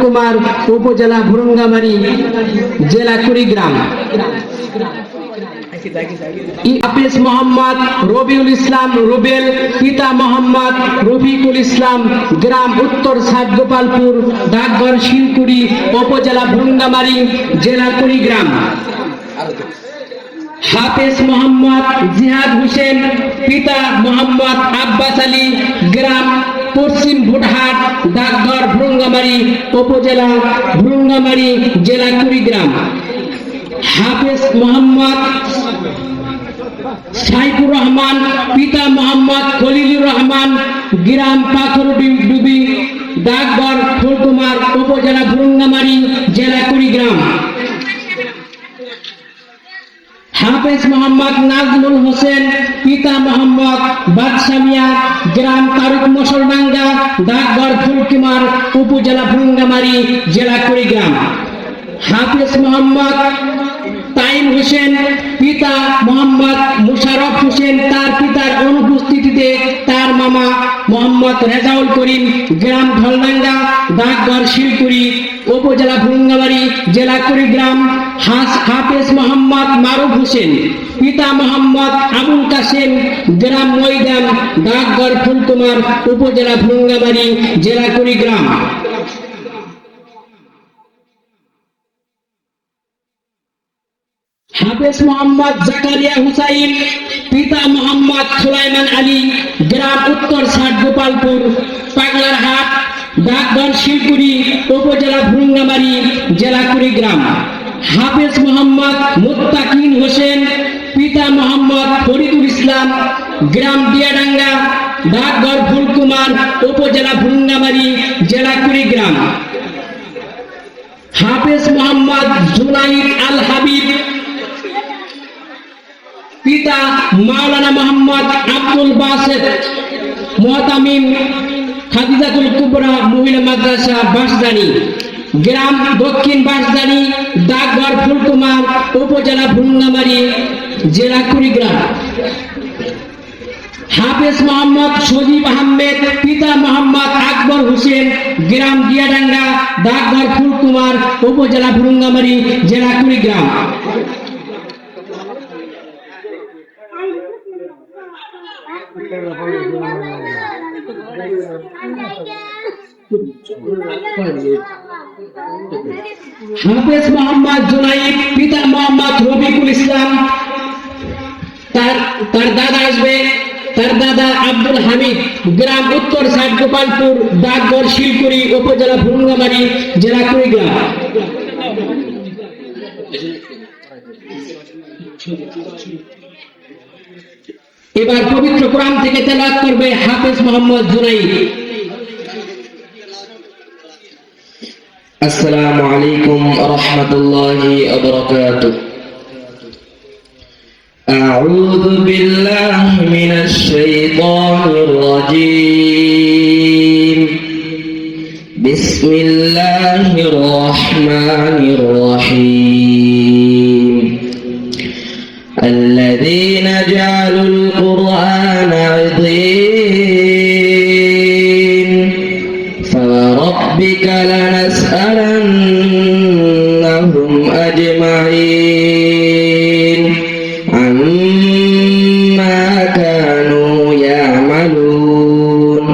কুমার উপজেলা ভুরুঙ্গামারী জেলা কুড়িগ্রাম। হাফেজ মোহাম্মদ রবিউল ইসলাম রুবেল, পিতা মোহাম্মদ রফিকুল ইসলাম, গ্রাম উত্তর সাতগোপালপুর, ডাকঘর শিলকুড়ি, উপজেলা ভুরুঙ্গামারী, জেলা কুড়িগ্রাম। হাফেজ মোহাম্মদ জিহাদ হোসেন, পিতা মোহাম্মদ আব্বাস আলী, গ্রাম পশ্চিম ভুটহাট, ডাকঘর ভুরুঙ্গামারী, উপজেলা ভুরুঙ্গামারী, জেলা কুড়িগ্রাম। হাফেজ মোহাম্মদ সাইফুর রহমান, পিতা মোহাম্মদ খলিলুর রহমান, গ্রাম পাথরডুবি, ডাকঘর ফুলকুমার, উপজেলা ভুরুঙ্গামারী, জেলা কুড়িগ্রাম। হাফেজ মোহাম্মদ নাজমুল হোসেন, পিতা মোহাম্মদ বাদশা মিয়া, গ্রাম তারুক মশলডাঙ্গা, ডাকঘর ফুলকুমার, উপজেলা ভুরুঙ্গামারী, জেলা কুড়িগ্রাম। হাফেজ মোহাম্মদ তাইম হোসেন, পিতা মোহাম্মদ মুশারফ হোসেন, তার পিতার অনুপস্থিতিতে তার মামা মোহাম্মদ রেজাউল করিম, গ্রাম ঢলডাঙ্গা, ডাকঘর শিলকুড়ি, উপজেলা ভুরুঙ্গামারী, জেলা কুড়িগ্রাম। হাফেজ মোহাম্মদ মারুফ হোসেন, পিতা মোহাম্মদ আবুল কাসেম, গ্রাম ময়দান, ডাকঘর ফুলকুমার, উপজেলা ভুরুঙ্গামারী, জেলা কুড়িগ্রাম। হাফেজ মোহাম্মদ জাকারিয়া হুসাইন, পিতা মোহাম্মদ সুলাইমান আলী, গ্রাম উত্তর সাতগোপালপুর, পাগলারহাট, ডাকঘর শিলকুড়ি, উপজেলা ভুরুঙ্গামারী, জেলা কুড়িগ্রাম। হাফেজ মোহাম্মদ মুত্তাকিন হোসেন, পিতা মোহাম্মদ ফরিদুল ইসলাম, গ্রাম দিয়াডাঙ্গা, ডাকঘর ফুলকুমার, উপজেলা ভুরুঙ্গামারী, জেলা কুড়িগ্রাম। হাফেজ মোহাম্মদ জুনাইদ আল হাবিব, পিতা মাওলানা মোহাম্মদ আব্দুল বাসেত মুহতামিম, খাদিজাতুল কুবরা মহিলা মাদ্রাসা বাঁশদানি, গ্রাম দক্ষিণ বাঁশদানি, ডাকঘর ফুলকুমার, উপজেলা ভুরুঙ্গামারী, জেলা কুড়িগ্রাম। হাফেজ মোহাম্মদ সজীব আহমেদ, পিতা মোহাম্মদ আকবর হোসেন, গ্রাম দিয়াডাঙ্গা, ডাকঘর ফুলকুমার, উপজেলা ভুরুঙ্গামারী, জেলা কুড়িগ্রাম। হাফেজ মোহাম্মদ জুনাইদ, পিতা মোহাম্মদ রফিকুল ইসলাম, তার দাদা আসবে, তার দাদা আব্দুল হামিদ, গ্রাম উত্তর সাতগোপালপুর, ডাকঘর শিলকুড়ি, উপজেলা ভুরুঙ্গামারী, জেলা কুড়িগ্রাম। এবার পবিত্র কোরআন থেকে তেলাওয়াত করবে হাফেজ মোহাম্মদ জুনাইদ। আসসালামু আলাইকুম ওয়া রাহমাতুল্লাহি ওয়া বারাকাতুহু। আউযু বিল্লাহি মিনাশ শাইতানির রাজীম। বিসমিল্লাহির রাহমানির রাহিম। الذين جعلوا القرآن عضين فوربك لنسألنهم أجمعين عما كانوا يعملون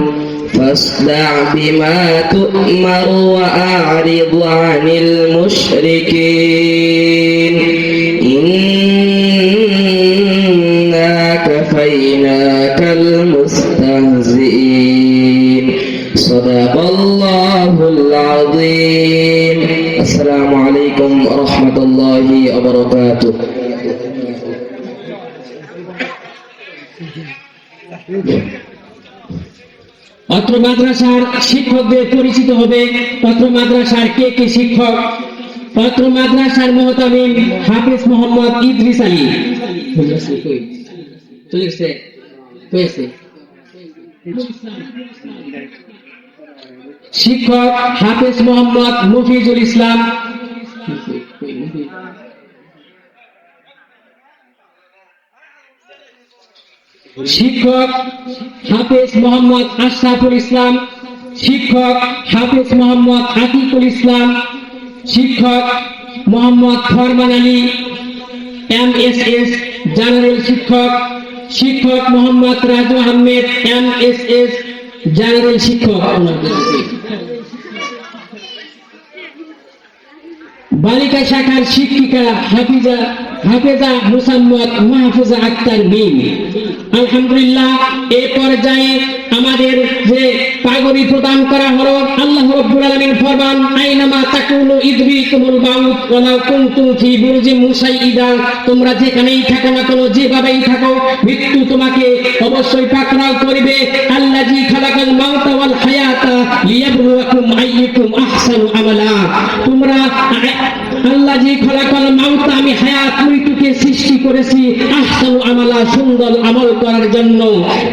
فاصدع بما تؤمر وأعرض عن المشركين كفيناك المستهزئين صدق الله العظيم السلام عليكم ورحمة الله وبركاته অত্র মাদ্রাসার শিক্ষকদের পরিচিত হবে। অত্র মাদ্রাসার কে কে শিক্ষক? অত্র মাদ্রাসার মুহতামিম হাফেজ মোহাম্মদ ইদ্রিস আলী, শিক্ষক হাফেজ মোহাম্মদ মফিজুল ইসলাম, শিক্ষক হাফেজ মোহাম্মদ আশরাফুল ইসলাম, শিক্ষক হাফেজ মোহাম্মদ আতিকুল ইসলাম, শিক্ষক মোহাম্মদ ফরমান আলী MSS জেনারেল শিক্ষক, শিক্ষক মোহাম্মদ রাজু আহমেদ MSS জেনারেল শিক্ষক। বালিকা শাখার শিক্ষিকা হাফেজা মুসাম্মদ মাহফুজা আক্তার মিম। আলহামদুলিল্লাহ, এ পর্যায়ে আমাদের যে পাগড়ি প্রদান করা হলো, আল্লাহ রাব্বুল আলামিন ফরমান, আইনামা তাকুনু ইদরিকুমুল মাউত ওয়ালাউ কুনতুম ফি বুরুজিন মুশাইয়্যিদা, তোমরা যেখানেই থাকো না কেন, যেভাবেই থাকো, মৃত্যু তোমাকে অবশ্যই পাকড়াও করবে। আল্লাযী খালাকাল মাউতা ওয়াল হায়াতা লিয়াবলুয়াকুম আইয়ুকুম আহসানু আমালা, তোমরা আল্লাযী খালাকাল মাউতা, আমি হায়াত মৃত্যুকে সৃষ্টি করেছি আহসানু আমালা, সুন্দর আমল করার জন্য।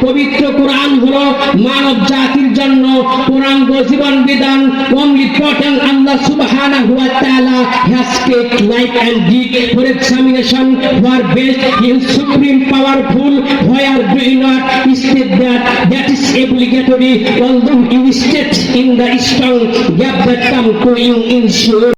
পবিত্র কোরআন হলো মানব জাতির জন্য পূর্ণাঙ্গ জীবন বিধান। only important Allah subhanahu wa ta'ala has kept life and deed for examination, where best he is supreme powerful, where do you not state that is obligatory, although you state in the strong gap that come to you in sure